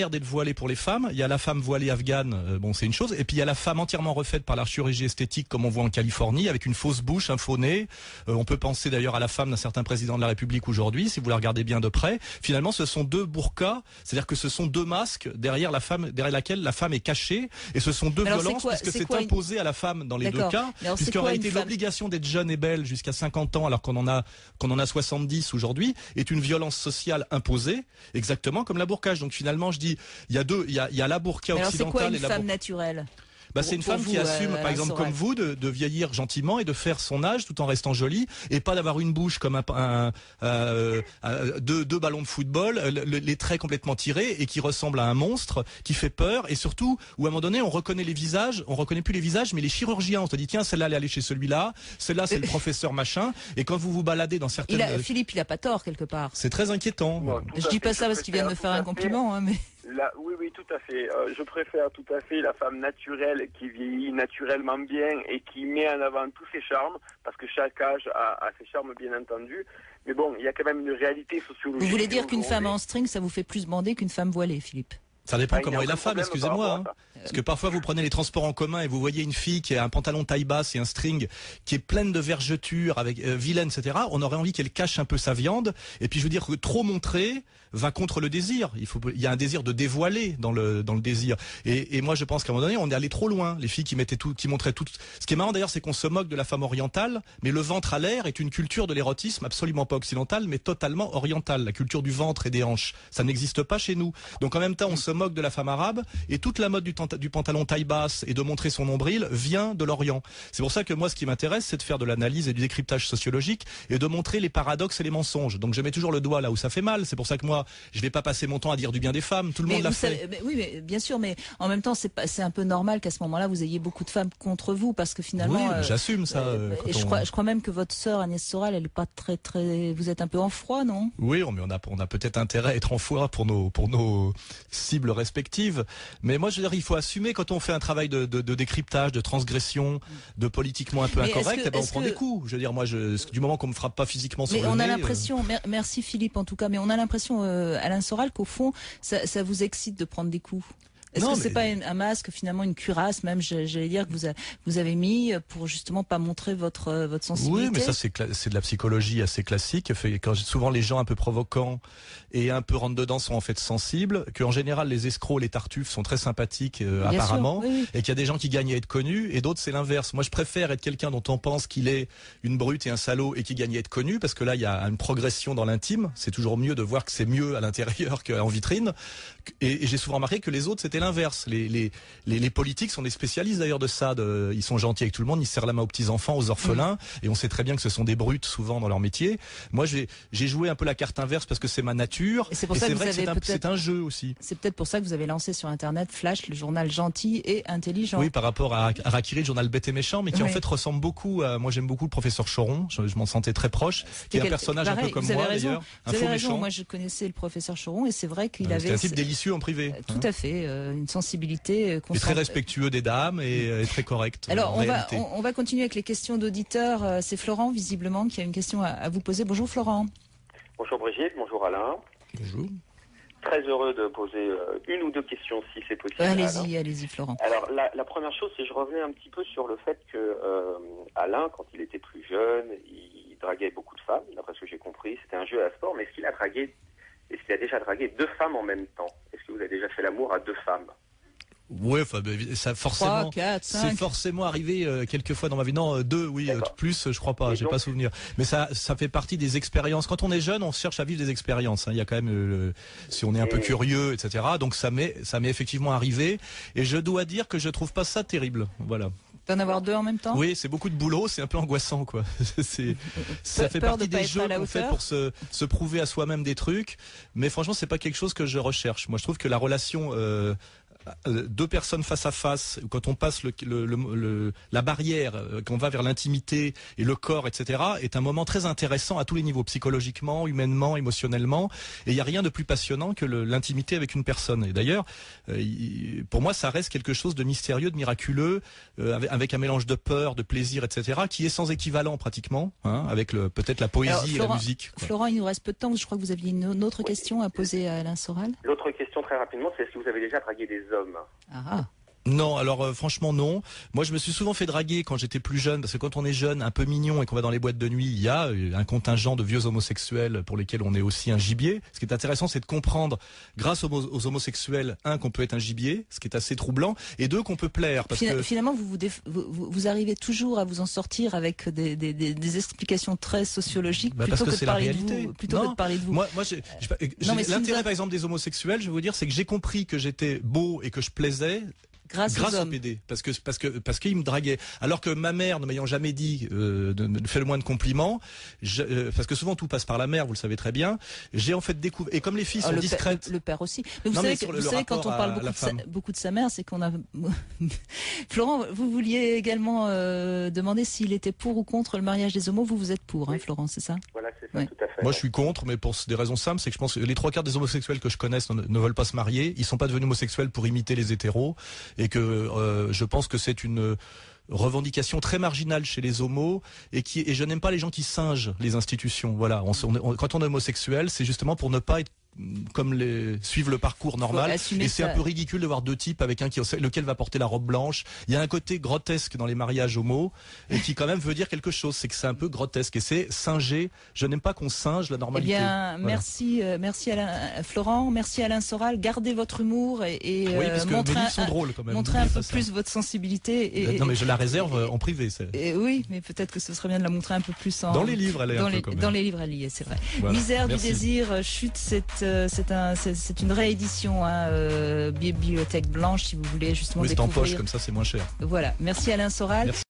d'être voilée pour les femmes, il y a la femme voilée afghane, bon c'est une chose, et puis il y a la femme entièrement refaite par la chirurgie esthétique comme on voit en Californie, avec une fausse bouche, un faux nez. On peut penser d'ailleurs à la femme d'un certain président de la République aujourd'hui, si vous la regardez bien de près. Finalement, ce sont deux burqas, c'est-à-dire que ce sont deux masques derrière la femme, derrière laquelle la femme est cachée, et ce sont deux violences puisque c'est imposé à la femme dans les deux cas, puisqu'en réalité l'obligation d'être jeune et belle jusqu'à 50 ans alors qu'on en a 70 aujourd'hui est une violence sociale imposée, exactement comme la burqage. Donc finalement, je dis, il y a la burqa occidentale et la femme naturelle. C'est une femme qui assume, par exemple, comme vous, de vieillir gentiment et de faire son âge tout en restant jolie, et pas d'avoir une bouche comme deux ballons de football, les traits complètement tirés et qui ressemble à un monstre, qui fait peur, et surtout où à un moment donné on reconnaît les visages, on reconnaît plus les visages, mais les chirurgiens. On se dit tiens, celle-là elle est allée chez celui-là, celle-là c'est le professeur machin. Et quand vous vous baladez dans certaines, Philippe, il a pas tort quelque part. C'est très inquiétant. Bon, je dis pas ça parce qu'il vient de me faire un compliment, hein, mais. Oui, tout à fait. Je préfère tout à fait la femme naturelle qui vieillit naturellement bien et qui met en avant tous ses charmes, parce que chaque âge a ses charmes, bien entendu. Mais bon, il y a quand même une réalité sociologique. Vous voulez dire qu'une femme en string, ça vous fait plus bander qu'une femme voilée, Philippe? Ça dépend comment est la femme, excusez-moi. Parce que parfois vous prenez les transports en commun et vous voyez une fille qui a un pantalon taille basse et un string qui est pleine de vergetures, avec vilaine, etc. On aurait envie qu'elle cache un peu sa viande. Et puis je veux dire que trop montrer va contre le désir. Il y a un désir de dévoiler dans le désir. Et moi je pense qu'à un moment donné on est allé trop loin. Les filles qui montraient tout. Ce qui est marrant d'ailleurs, c'est qu'on se moque de la femme orientale, mais le ventre à l'air est une culture de l'érotisme absolument pas occidentale, mais totalement orientale. La culture du ventre et des hanches, ça n'existe pas chez nous. Donc en même temps on se moque de la femme arabe, et toute la mode du pantalon taille basse et de montrer son nombril vient de l'Orient. C'est pour ça que moi ce qui m'intéresse, c'est de faire de l'analyse et du décryptage sociologique et de montrer les paradoxes et les mensonges. Donc je mets toujours le doigt là où ça fait mal. C'est pour ça que moi je vais pas passer mon temps à dire du bien des femmes, tout le monde l'a fait. Oui, mais bien sûr, mais en même temps c'est un peu normal qu'à ce moment-là vous ayez beaucoup de femmes contre vous, parce que finalement j'assume ça. Et je crois même que votre sœur Agnès Sorel, elle est pas très, vous êtes un peu en froid, non? Oui, mais on a peut-être intérêt à être en froid pour nos cibles respectives. Mais moi, je veux dire, il faut assumer quand on fait un travail de décryptage, de transgression, de politiquement un peu incorrect, on prend des coups. Je veux dire, moi, du moment qu'on me frappe pas physiquement sur le nez. Mais on a l'impression, merci Philippe en tout cas, mais on a l'impression, Alain Soral, qu'au fond, ça vous excite de prendre des coups. Est-ce que c'est pas un masque, finalement une cuirasse même, j'allais dire, que vous avez mis pour justement pas montrer votre sensibilité? Oui, mais ça c'est de la psychologie assez classique. Quand souvent les gens un peu provocants et un peu rentre dedans sont en fait sensibles, qu'en général les escrocs, les tartuffes sont très sympathiques apparemment, sûr, oui. Et qu'il y a des gens qui gagnent à être connus et d'autres c'est l'inverse. Moi je préfère être quelqu'un dont on pense qu'il est une brute et un salaud et qui gagne à être connu, parce que là il y a une progression dans l'intime. C'est toujours mieux de voir que c'est mieux à l'intérieur qu'en vitrine. Et j'ai souvent remarqué que les autres c'était l'inverse. Les politiques sont des spécialistes d'ailleurs de ça. Ils sont gentils avec tout le monde, ils serrent la main aux petits enfants, aux orphelins, et on sait très bien que ce sont des brutes souvent dans leur métier. Moi j'ai joué un peu la carte inverse parce que c'est ma nature. Et c'est vrai que c'est un jeu aussi. C'est peut-être pour ça que vous avez lancé sur Internet Flash, le journal gentil et intelligent. Oui, par rapport à Harakiri, le journal bête et méchant, mais qui en fait ressemble beaucoup à... Moi j'aime beaucoup le professeur Choron, je m'en sentais très proche, qui est un personnage un peu comme moi d'ailleurs, un faux méchant. Moi je connaissais le professeur Choron et c'est vrai qu'il avait... C'était un type délicieux en privé. Tout à fait, une sensibilité constante. Et très respectueux des dames et très correct. Alors on va continuer avec les questions d'auditeurs. C'est Florent visiblement qui a une question à vous poser. Bonjour Florent. Bonjour Brigitte, bonjour Alain. Bonjour. Très heureux de poser une ou deux questions si c'est possible. Allez-y Florent. Alors la première chose, c'est que je revenais un petit peu sur le fait que Alain, quand il était plus jeune, il draguait beaucoup de femmes, d'après ce que j'ai compris. C'était un jeu à sport, mais est-ce qu'il a déjà dragué deux femmes en même temps? Est-ce que vous avez déjà fait l'amour à deux femmes? Ouais, ça forcément. 3, 4, 5. C'est forcément arrivé quelques fois dans ma vie. Non, deux, oui, plus, je crois pas, j'ai pas souvenir. Mais ça fait partie des expériences. Quand on est jeune, on cherche à vivre des expériences. Il y a quand même, si on est un peu curieux, etc. Donc ça m'est effectivement arrivé. Et je dois dire que je trouve pas ça terrible. Voilà. D'en avoir deux en même temps? Oui, c'est beaucoup de boulot, c'est un peu angoissant, quoi. Ça fait partie des jeux qu'on fait pour se prouver à soi-même des trucs. Mais franchement, c'est pas quelque chose que je recherche. Moi, je trouve que la relation deux personnes face à face, quand on passe la barrière, qu'on va vers l'intimité et le corps, etc., est un moment très intéressant à tous les niveaux, psychologiquement, humainement, émotionnellement. Et il n'y a rien de plus passionnant que l'intimité avec une personne. Et d'ailleurs, pour moi, ça reste quelque chose de mystérieux, de miraculeux, avec un mélange de peur, de plaisir, etc., qui est sans équivalent pratiquement, hein, avec peut-être la poésie et la musique. Florent, il nous reste peu de temps. Je crois que vous aviez une autre question à poser à Alain Soral. L'autre question, très rapidement, c'est est-ce que vous avez déjà dragué des hommes? Non, alors franchement non. Moi je me suis souvent fait draguer quand j'étais plus jeune, parce que quand on est jeune, un peu mignon et qu'on va dans les boîtes de nuit, il y a un contingent de vieux homosexuels pour lesquels on est aussi un gibier. Ce qui est intéressant, c'est de comprendre, grâce aux homosexuels, qu'on peut être un gibier, ce qui est assez troublant, et deux, qu'on peut plaire. Parce que finalement, vous arrivez toujours à vous en sortir avec des explications très sociologiques, plutôt que de parler de vous. Plutôt que de parler de vous. Moi l'intérêt par exemple des homosexuels, je vais vous dire, c'est que j'ai compris que j'étais beau et que je plaisais grâce au PD, parce qu'ils me draguaient. Alors que ma mère, ne m'ayant jamais dit de me faire le moins de compliments, parce que souvent tout passe par la mère, vous le savez très bien, j'ai en fait découvert. Et comme les filles sont discrètes, le père aussi. Mais vous savez quand on parle beaucoup de sa mère, c'est qu'on a. Florent, vous vouliez également demander s'il était pour ou contre le mariage des homos. Vous êtes pour, hein, Florent, c'est ça? Voilà, c'est ça, tout à fait. Moi, je suis contre, mais pour des raisons simples, c'est que je pense que les 3/4 des homosexuels que je connaisse ne veulent pas se marier. Ils sont pas devenus homosexuels pour imiter les hétéros. Et que je pense que c'est une revendication très marginale chez les homos et je n'aime pas les gens qui singent les institutions. Voilà, quand on est homosexuel, c'est justement pour ne pas être suivre le parcours normal, et c'est un peu ridicule de voir deux types avec lequel va porter la robe blanche. Il y a un côté grotesque dans les mariages homo et qui quand même veut dire quelque chose, c'est que c'est un peu grotesque et c'est singer. Je n'aime pas qu'on singe la normalité. Eh bien, voilà. Merci Florent, merci Alain Soral. Gardez votre humour et oui, parce que mes livres sont drôles quand même. Montrez un peu plus votre sensibilité. Non mais je la réserve en privé. Oui, mais peut-être que ce serait bien de la montrer un peu plus dans les livres. Elle est dans les livres, elle y est, c'est vrai. Voilà. Misère du désir, chute, c'est une réédition, Bibliothèque Blanche, si vous voulez justement découvrir. C'est en poche, comme ça c'est moins cher. Voilà, merci Alain Soral. Merci.